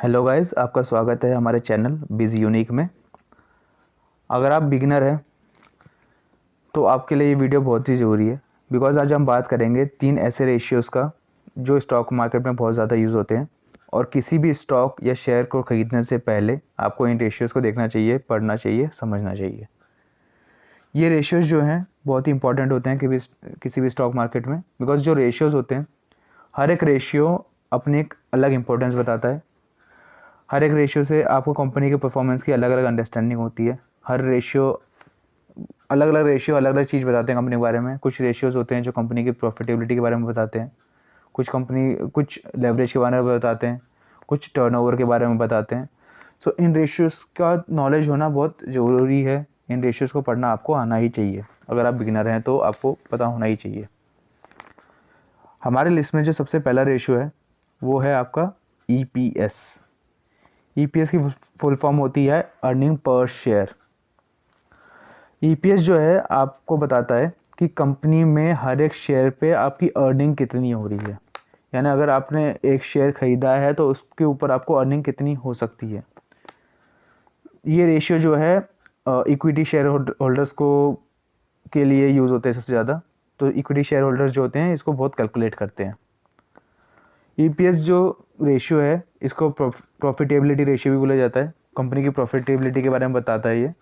Hello guys, आपका स्वागत है हमारे चैनल बिज़ यूनिक में। अगर आप बिगिनर हैं तो आपके लिए ये वीडियो बहुत ही ज़रूरी है, बिकॉज़ आज हम बात करेंगे 3 ऐसे रेशियोज़ का जो स्टॉक मार्केट में बहुत ज़्यादा यूज़ होते हैं। और किसी भी स्टॉक या शेयर को ख़रीदने से पहले आपको इन रेशियोज़ को देखना चाहिए, पढ़ना चाहिए, समझना चाहिए। ये रेशियोज़ जो हैं बहुत ही इंपॉर्टेंट होते हैं किसी भी स्टॉक मार्केट में, बिकॉज़ जो रेशियोज़ होते हैं, हर एक रेशियो अपनी एक अलग इंपॉर्टेंस बताता है। हर एक रेशियो से आपको कंपनी के परफॉर्मेंस की अलग अलग अंडरस्टैंडिंग होती है। हर रेशियो अलग अलग चीज़ बताते हैं कंपनी के बारे में। कुछ रेशियोज़ होते हैं जो कंपनी की प्रॉफिटेबिलिटी के बारे में बताते हैं, कुछ लेवरेज के बारे में बताते हैं, कुछ टर्नओवर के बारे में बताते हैं। सो इन रेशियोज़ का नॉलेज होना बहुत ज़रूरी है। इन रेशियोज़ को पढ़ना आपको आना ही चाहिए। अगर आप बिगिनर हैं तो आपको पता होना ही चाहिए। हमारे लिस्ट में जो सबसे पहला रेशियो है वो है आपका EPS। EPS की फुल फॉर्म होती है अर्निंग पर शेयर। EPS जो है आपको बताता है कि कंपनी में हर एक शेयर पे आपकी अर्निंग कितनी हो रही है। यानी अगर आपने एक शेयर खरीदा है तो उसके ऊपर आपको अर्निंग कितनी हो सकती है। ये रेशियो जो है इक्विटी शेयर होल्डर्स को के लिए यूज़ होते हैं सबसे ज़्यादा। तो इक्विटी शेयर होल्डर्स जो होते हैं इसको बहुत कैलकुलेट करते हैं। EPS जो रेशियो है इसको प्रॉफिटेबिलिटी रेशियो भी बोला जाता है। कंपनी की प्रॉफिटेबिलिटी के बारे में बताता है ये।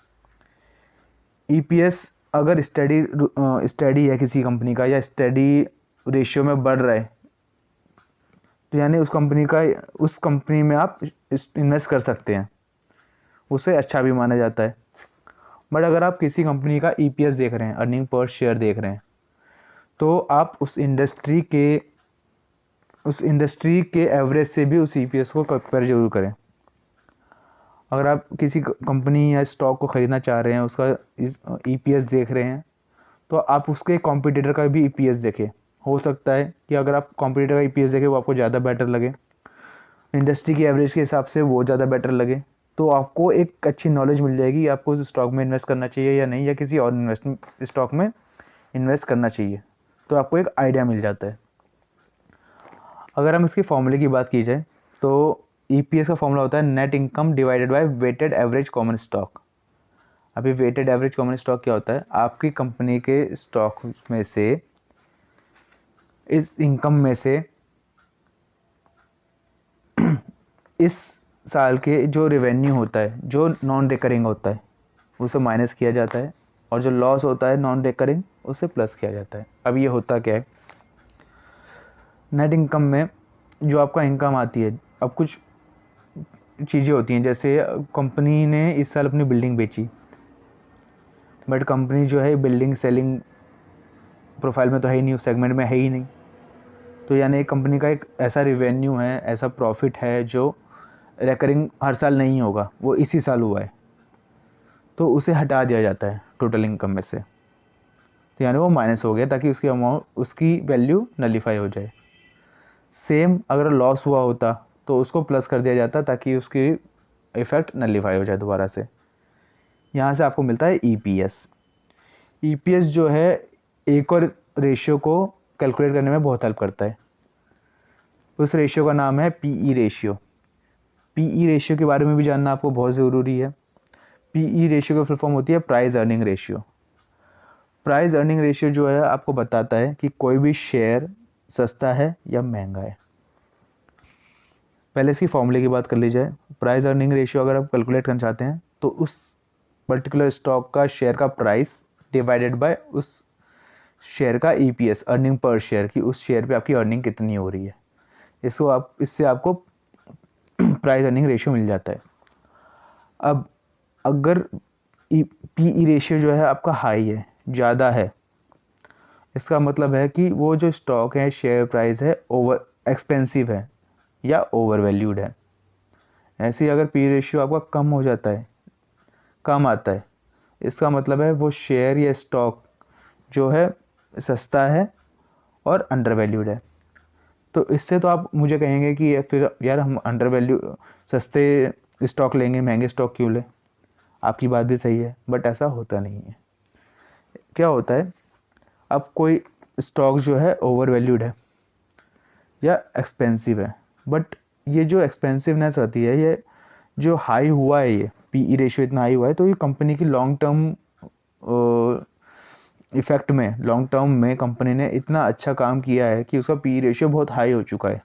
EPS अगर स्टडी है किसी कंपनी का या स्टडी रेशियो में बढ़ रहा है तो यानी उस कंपनी में आप इन्वेस्ट कर सकते हैं, उसे अच्छा भी माना जाता है। बट अगर आप किसी कंपनी का EPS देख रहे हैं, अर्निंग पर शेयर देख रहे हैं, तो आप उस इंडस्ट्री के एवरेज से भी उस EPS को कंपेयर जरूर करें। अगर आप किसी कंपनी या स्टॉक को ख़रीदना चाह रहे हैं, उसका EPS देख रहे हैं, तो आप उसके कॉम्पिटिटर का भी EPS देखें। हो सकता है कि अगर आप कॉम्पिटिटर का EPS देखें वो आपको ज़्यादा बेटर लगे, इंडस्ट्री की एवरेज के हिसाब से वो ज़्यादा बेटर लगे, तो आपको एक अच्छी नॉलेज मिल जाएगी आपको उस स्टॉक में इन्वेस्ट करना चाहिए या नहीं, या किसी और स्टॉक में इन्वेस्ट करना चाहिए। तो आपको एक आइडिया मिल जाता है। अगर हम इसकी फॉर्मूले की बात की जाए तो EPS का फॉर्मूला होता है net income divided by weighted average common stock. अभी वेटेड एवरेज कॉमन स्टॉक क्या होता है? आपकी कंपनी के स्टॉक में से, इस इनकम में से इस साल के जो रेवेन्यू होता है, जो नॉन रिकरिंग होता है, उसे माइनस किया जाता है, और जो लॉस होता है नॉन रिकरिंग उसे प्लस किया जाता है। अब ये होता क्या है? नेट इनकम में जो आपका इनकम आती है, अब कुछ चीज़ें होती हैं, जैसे कंपनी ने इस साल अपनी बिल्डिंग बेची, बट कंपनी जो है बिल्डिंग सेलिंग प्रोफाइल में तो है ही नहीं, उस सेगमेंट में है ही नहीं। तो यानी कंपनी का एक ऐसा रेवेन्यू है, ऐसा प्रॉफिट है जो रिकरिंग हर साल नहीं होगा, वो इसी साल हुआ है, तो उसे हटा दिया जाता है टोटल इनकम में से। तो यानी वो माइनस हो गया ताकि उसकी वैल्यू नलीफाई हो जाए। सेम अगर लॉस हुआ होता तो उसको प्लस कर दिया जाता ताकि उसकी इफ़ेक्ट नलीफाई हो जाए दोबारा से। यहाँ से आपको मिलता है EPS। EPS जो है एक और रेशियो को कैलकुलेट करने में बहुत हेल्प करता है। उस रेशियो का नाम है PE रेशियो। PE रेशियो के बारे में भी जानना आपको बहुत ज़रूरी है। PE रेशियो की फुल फॉर्म होती है price earning ratio. Price earning ratio जो है आपको बताता है कि कोई भी शेयर सस्ता है या महंगा है। पहले इसकी फॉर्मूले की बात कर ली जाए। प्राइस अर्निंग रेशियो अगर आप कैलकुलेट करना चाहते हैं तो उस पर्टिकुलर स्टॉक का शेयर का प्राइस डिवाइडेड बाय उस शेयर का EPS, अर्निंग पर शेयर, की उस शेयर पे आपकी अर्निंग कितनी हो रही है, इससे आपको प्राइस अर्निंग रेशियो मिल जाता है। अब अगर PE रेशियो जो है आपका हाई है, ज़्यादा है, इसका मतलब है कि वो जो स्टॉक है, शेयर प्राइस है, ओवर एक्सपेंसिव है या ओवर वैल्यूड है। ऐसे ही अगर PE रेशियो आपका कम हो जाता है, कम आता है, इसका मतलब है वो शेयर या स्टॉक जो है सस्ता है और अंडर वैल्यूड है। तो इससे तो आप मुझे कहेंगे कि फिर यार हम अंडर वैल्यू सस्ते स्टॉक लेंगे, महंगे स्टॉक क्यों लें? आपकी बात भी सही है, बट ऐसा होता नहीं है। क्या होता है, अब कोई स्टॉक जो है ओवर वैल्यूड है या एक्सपेंसिव है, बट ये जो एक्सपेंसिवनेस होती है, ये जो हाई हुआ है, ये पीई रेशियो इतना हाई हुआ है, तो ये कंपनी की लॉन्ग टर्म इफेक्ट में, लॉन्ग टर्म में कंपनी ने इतना अच्छा काम किया है कि उसका पीई रेशियो बहुत हाई हो चुका है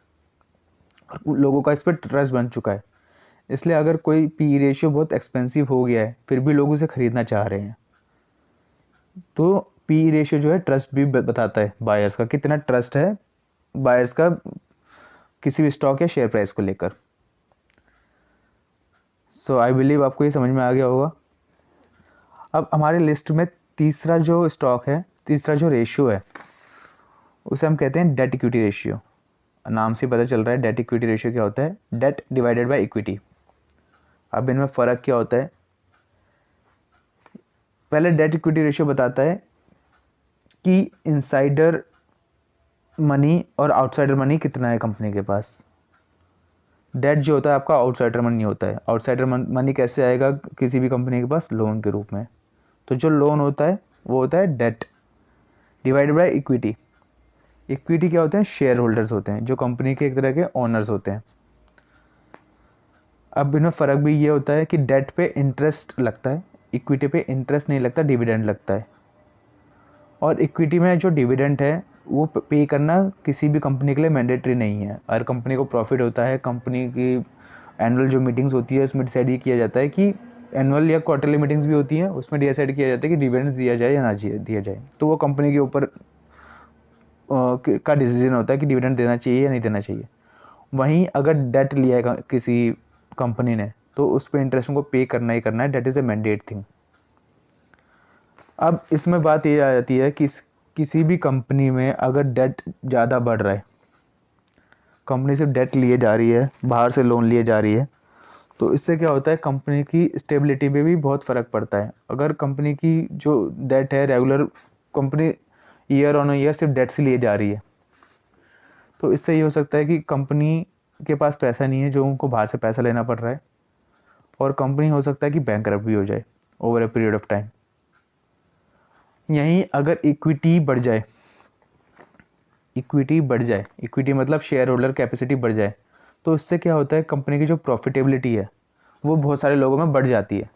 और लोगों का इस पर ट्रस्ट बन चुका है। इसलिए अगर कोई पीई रेशियो बहुत एक्सपेंसिव हो गया है फिर भी लोग उसे ख़रीदना चाह रहे हैं, तो पीई रेशियो जो है ट्रस्ट भी बताता है बायर्स का, कितना ट्रस्ट है बायर्स का किसी भी स्टॉक या शेयर प्राइस को लेकर। सो आई बिलीव आपको ये समझ में आ गया होगा। अब हमारे लिस्ट में तीसरा जो स्टॉक है, तीसरा जो रेशियो है, उसे हम कहते हैं डेट इक्विटी रेशियो। नाम से पता चल रहा है डेट इक्विटी रेशियो क्या होता है, डेट डिवाइडेड बाय इक्विटी। अब इनमें फ़र्क क्या होता है, पहले डेट इक्विटी रेशियो बताता है कि इनसाइडर मनी और आउटसाइडर मनी कितना है कंपनी के पास। डेट जो होता है आपका आउटसाइडर मनी होता है। आउटसाइडर मनी कैसे आएगा किसी भी कंपनी के पास, लोन के रूप में। तो जो लोन होता है वो होता है date divided by equity. Equity क्या होते हैं, शेयर होल्डर्स होते हैं, जो कंपनी के एक तरह के ओनर्स होते हैं। अब इनमें फ़र्क भी ये होता है कि डेट पे इंटरेस्ट लगता है, इक्विटी पे इंटरेस्ट नहीं लगता, डिविडेंड लगता है। और इक्विटी में जो डिविडेंड है वो पे करना किसी भी कंपनी के लिए मैंडेटरी नहीं है। अगर कंपनी को प्रॉफिट होता है, कंपनी की एनुअल जो मीटिंग्स होती है उसमें डिसाइड ये किया जाता है कि एनुअल या क्वार्टरली मीटिंग्स भी होती हैं, उसमें डिसाइड किया जाता है कि डिविडेंड्स दिया जाए या ना दिया जाए। तो वो कंपनी के ऊपर का डिसीजन होता है कि डिविडेंड देना चाहिए या नहीं देना चाहिए। वहीं अगर डेट लिया है किसी कंपनी ने तो उस पर इंटरेस्ट को पे करना ही करना है, that is a mandate thing. अब इसमें बात ये आ जाती है कि किसी भी कंपनी में अगर डेट ज़्यादा बढ़ रहा है, कंपनी सिर्फ डेट लिए जा रही है, बाहर से लोन लिए जा रही है, तो इससे क्या होता है कंपनी की स्टेबिलिटी पे भी बहुत फ़र्क पड़ता है। अगर कंपनी की जो डेट है regular, company year on year सिर्फ डेट से लिए जा रही है, तो इससे ये हो सकता है कि कंपनी के पास पैसा नहीं है, जो उनको बाहर से पैसा लेना पड़ रहा है, और कंपनी हो सकता है कि बैंकरप्ट भी हो जाए over a period of time. यहीं अगर इक्विटी बढ़ जाए, इक्विटी मतलब शेयर होल्डर कैपेसिटी बढ़ जाए, तो इससे क्या होता है कंपनी की जो प्रॉफिटेबिलिटी है वो बहुत सारे लोगों में बढ़ जाती है,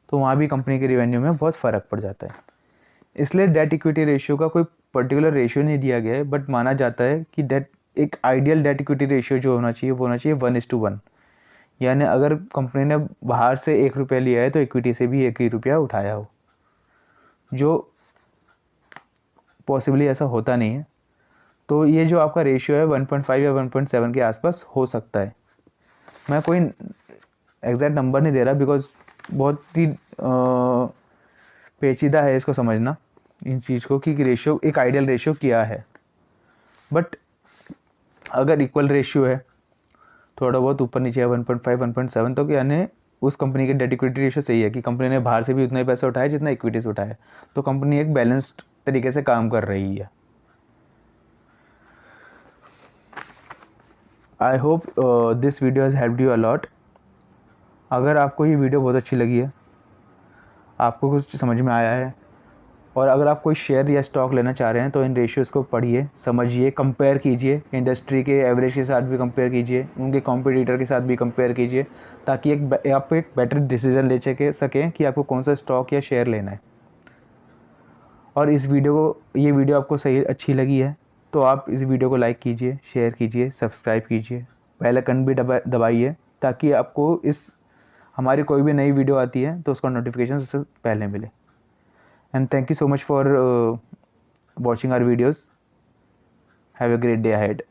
तो वहाँ भी कंपनी के रेवेन्यू में बहुत फ़र्क पड़ जाता है। इसलिए डेट इक्विटी रेशियो का कोई पर्टिकुलर रेशियो नहीं दिया गया है, बट माना जाता है कि डेट, एक आइडियल डेट इक्विटी रेशियो जो होना चाहिए वो होना चाहिए 1:1। यानी अगर कंपनी ने बाहर से 1 रुपया लिया है तो इक्विटी से भी 1 ही रुपया उठाया हो, जो पॉसिबली ऐसा होता नहीं है। तो ये जो आपका रेशियो है 1.5 या 1.7 के आसपास हो सकता है। मैं कोई एग्जैक्ट नंबर नहीं दे रहा बिकॉज बहुत ही पेचीदा है इसको समझना, इन चीज़ को कि रेशियो, एक आइडियल रेशियो क्या है। बट अगर इक्वल रेशियो है, थोड़ा बहुत ऊपर नीचे है 1.5 1.7, तो यानी उस कंपनी के डेट इक्विटी रेशियो सही है कि कंपनी ने बाहर से भी उतना ही पैसा उठाया जितना इक्विटी से उठाया, तो कंपनी एक बैलेंस्ड तरीके से काम कर रही है। I hope this video has helped you a lot. अगर आपको ये वीडियो बहुत अच्छी लगी है, आपको कुछ समझ में आया है, और अगर आप कोई शेयर या स्टॉक लेना चाह रहे हैं तो इन रेशियोज़ को पढ़िए, समझिए, कंपेयर कीजिए, इंडस्ट्री के एवरेज के साथ भी कंपेयर कीजिए, उनके कॉम्पिटिटर के साथ भी कंपेयर कीजिए, ताकि आप एक बेटर डिसीजन ले सकें कि आपको कौन सा स्टॉक या शेयर लेना है। और ये वीडियो आपको सही अच्छी लगी है तो आप इस वीडियो को लाइक कीजिए, शेयर कीजिए, सब्सक्राइब कीजिए, बेल आइकन भी दबाइए, ताकि आपको हमारी कोई भी नई वीडियो आती है तो उसका नोटिफिकेशन सबसे पहले मिले। And thank you so much for watching our videos. Have a great day ahead.